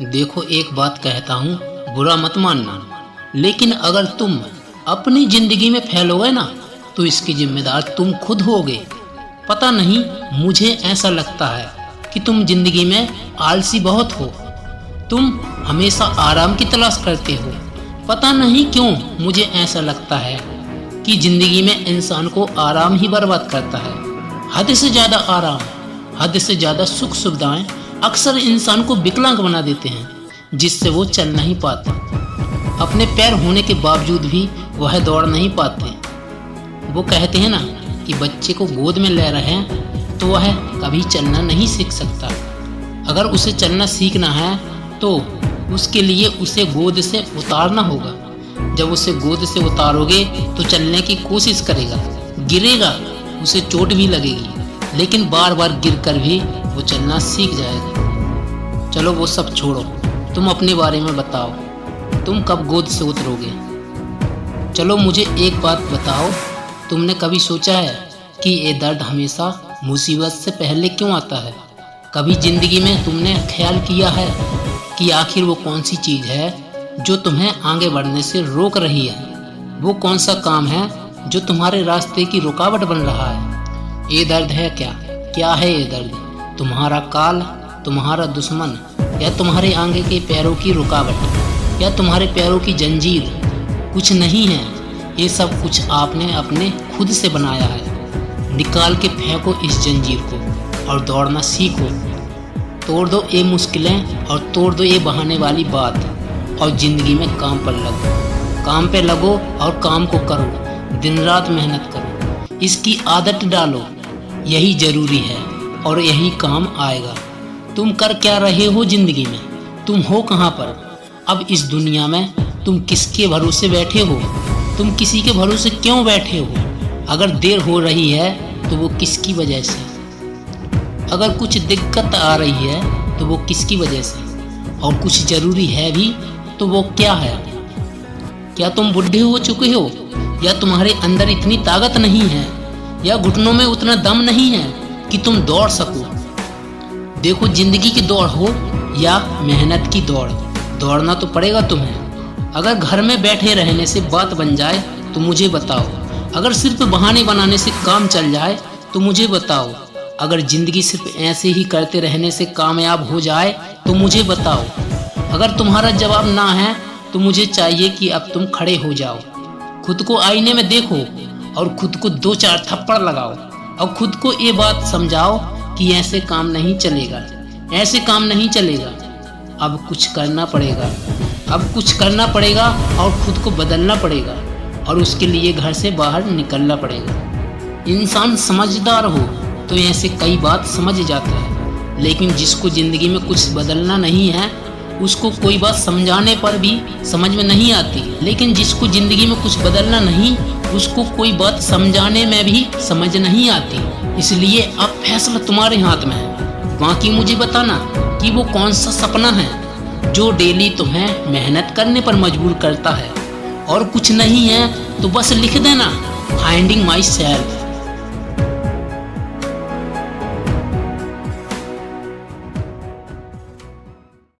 देखो, एक बात कहता हूँ, बुरा मत मानना, लेकिन अगर तुम अपनी जिंदगी में फैलोगे ना तो इसकी जिम्मेदार तुम खुद होगे। पता नहीं, मुझे ऐसा लगता है कि तुम जिंदगी में आलसी बहुत हो। तुम हमेशा आराम की तलाश करते हो। पता नहीं क्यों मुझे ऐसा लगता है कि जिंदगी में इंसान को आराम ही बर्बाद करता है। हद से ज़्यादा आराम, हद से ज़्यादा सुख सुविधाएं अक्सर इंसान को विकलांग बना देते हैं, जिससे वो चल नहीं पाता। अपने पैर होने के बावजूद भी वह दौड़ नहीं पाते। वो कहते हैं ना कि बच्चे को गोद में ले रहे हैं तो वह कभी चलना नहीं सीख सकता। अगर उसे चलना सीखना है तो उसके लिए उसे गोद से उतारना होगा। जब उसे गोद से उतारोगे तो चलने की कोशिश करेगा, गिरेगा, उसे चोट भी लगेगी, लेकिन बार बार गिरकर भी वो चलना सीख जाएगा। चलो वो सब छोड़ो, तुम अपने बारे में बताओ, तुम कब गोद से उतरोगे? चलो मुझे एक बात बताओ, तुमने कभी सोचा है कि ये दर्द हमेशा मुसीबत से पहले क्यों आता है? कभी जिंदगी में तुमने ख्याल किया है कि आखिर वो कौन सी चीज़ है जो तुम्हें आगे बढ़ने से रोक रही है? वो कौन सा काम है जो तुम्हारे रास्ते की रुकावट बन रहा है? ये दर्द है क्या? क्या है ये दर्द? तुम्हारा काल, तुम्हारा दुश्मन, या तुम्हारे आगे के पैरों की रुकावट, या तुम्हारे पैरों की जंजीर? कुछ नहीं है, ये सब कुछ आपने अपने खुद से बनाया है। निकाल के फेंको इस जंजीर को और दौड़ना सीखो। तोड़ दो ये मुश्किलें और तोड़ दो ये बहाने वाली बात, और ज़िंदगी में काम पर लगो। काम पे लगो और काम को करो, दिन रात मेहनत करो, इसकी आदत डालो। यही ज़रूरी है और यही काम आएगा। तुम कर क्या रहे हो ज़िंदगी में? तुम हो कहाँ पर अब इस दुनिया में? तुम किसके भरोसे बैठे हो? तुम किसी के भरोसे क्यों बैठे हो? अगर देर हो रही है तो वो किसकी वजह से? अगर कुछ दिक्कत आ रही है तो वो किसकी वजह से? और कुछ ज़रूरी है भी तो वो क्या है? क्या तुम बुढ़े हो चुके हो, या तुम्हारे अंदर इतनी ताकत नहीं है, या घुटनों में उतना दम नहीं है कि तुम दौड़ सको? देखो, जिंदगी की दौड़ हो या मेहनत की दौड़, दौड़ना तो पड़ेगा तुम्हें। अगर घर में बैठे रहने से बात बन जाए तो मुझे बताओ। अगर सिर्फ बहाने बनाने से काम चल जाए तो मुझे बताओ। अगर ज़िंदगी सिर्फ ऐसे ही करते रहने से कामयाब हो जाए तो मुझे बताओ। अगर तुम्हारा जवाब ना है तो मुझे चाहिए कि अब तुम खड़े हो जाओ, खुद को आईने में देखो और खुद को 2-4 थप्पड़ लगाओ, और खुद को ये बात समझाओ कि ऐसे काम नहीं चलेगा, ऐसे काम नहीं चलेगा। अब कुछ करना पड़ेगा, अब कुछ करना पड़ेगा और खुद को बदलना पड़ेगा, और उसके लिए घर से बाहर निकलना पड़ेगा। इंसान समझदार हो तो ऐसे कई बात समझ जाता है, लेकिन जिसको ज़िंदगी में कुछ बदलना नहीं है उसको कोई बात समझाने पर भी समझ में नहीं आती। लेकिन जिसको ज़िंदगी में कुछ बदलना नहीं, उसको कोई बात समझाने में भी समझ नहीं आती। इसलिए अब फैसला तुम्हारे हाथ में है। बाकी मुझे बताना कि वो कौन सा सपना है जो डेली तुम्हें मेहनत करने पर मजबूर करता है। और कुछ नहीं है तो बस लिख देना, फाइंडिंग माई सेल्फ।